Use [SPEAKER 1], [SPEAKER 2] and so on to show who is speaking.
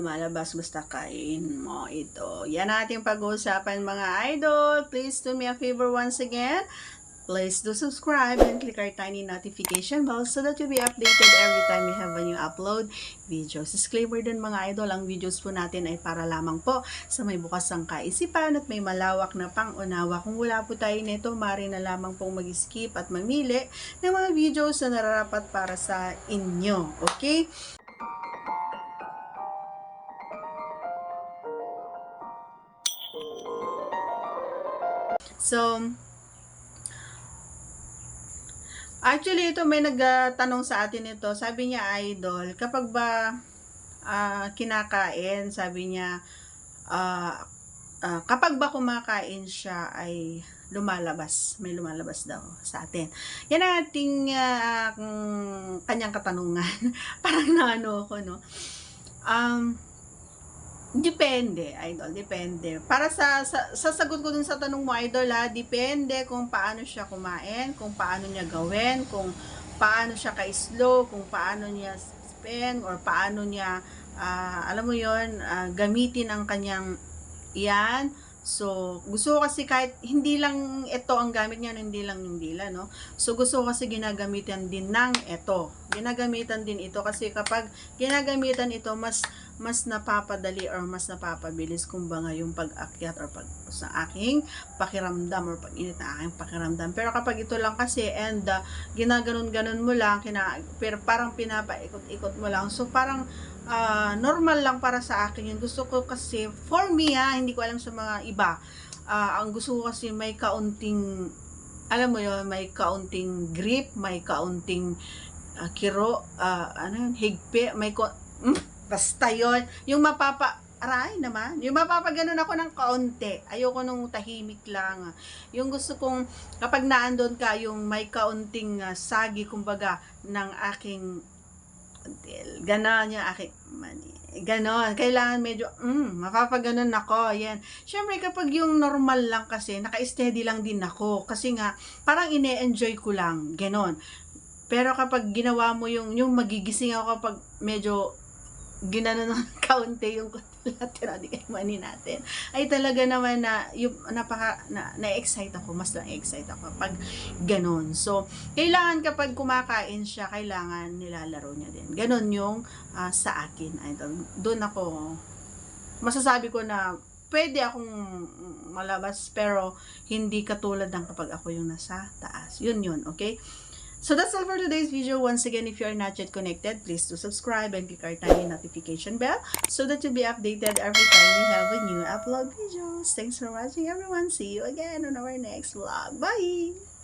[SPEAKER 1] lumalabas basta kain mo ito. Yan ating pag-uusapan mga idol. Please do me a favor once again. Please do subscribe and click our tiny notification bell so that you'll be updated every time we have a new upload videos. Disclaimer din mga idol, ang videos po natin ay para lamang po sa may bukas ang kaisipan at may malawak na pang-unawa. Kung wala po tayo nito, maaari na lamang pong mag-skip at mamili ng mga videos na nararapat para sa inyo. Okay? So, actually, ito may nagtanong sa atin ito. Sabi niya, idol, kapag ba kinakain, sabi niya, kapag ba kumakain siya ay lumalabas. May lumalabas daw sa atin. Yan ang ating kanyang katanungan. Parang naano ako, no? Depende, idol, depende. Para sa sagot ko dun sa tanong mo, idol, depende kung paano siya kumain, kung paano niya gawin, kung paano siya ka-slow, kung paano niya spend, or paano niya, alam mo yon, gamitin ang kanyang yan. So, gusto ko kasi kahit hindi lang ito ang gamit niya, hindi lang yung dila, no? So, gusto ko kasi ginagamitan din ng ito. Ginagamitan din ito kasi kapag ginagamitan ito, mas napapadali or mas napapabilis kumbaga yung pag-akyat or sa aking pakiramdam or pag-init na aking pakiramdam. Pero kapag ito lang kasi and ginaganon-ganon mo lang, pero parang pinapaikot-ikot mo lang. So, parang normal lang para sa akin yun. Gusto ko kasi, for me hindi ko alam sa mga iba, ang gusto ko kasi may kaunting, alam mo yun, may kaunting grip, may kaunting higpi, may basta yun, yung aray naman, yung mapapaganon ako ng kaunti, ayoko nung tahimik lang, yung gusto kong, kapag naandun ka, yung may kaunting sagi, kumbaga, ng aking ganon yung aking mani. Ganon. Kailangan medyo, mapapaganon ako. Yan. Siyempre, kapag yung normal lang kasi, naka-steady lang din ako. Kasi nga, parang ine-enjoy ko lang. Ganon. Pero kapag ginawa mo yung magigising ako kapag medyo ginanon ng kaunti yung mani natin, ay talaga naman na yung na-excite ako, mas na-excite ako pag ganon. So, kailangan kapag kumakain siya, kailangan nilalaro niya din. Ganon yung sa akin. Doon ako, masasabi ko na pwede akong malabas, pero hindi katulad ng kapag ako yung nasa taas. Yun, okay? So that's all for today's video. Once again, if you are not yet connected, please do subscribe and click our tiny notification bell so that you'll be updated every time we have a new upload videos. Thanks for watching, everyone. See you again on our next vlog. Bye!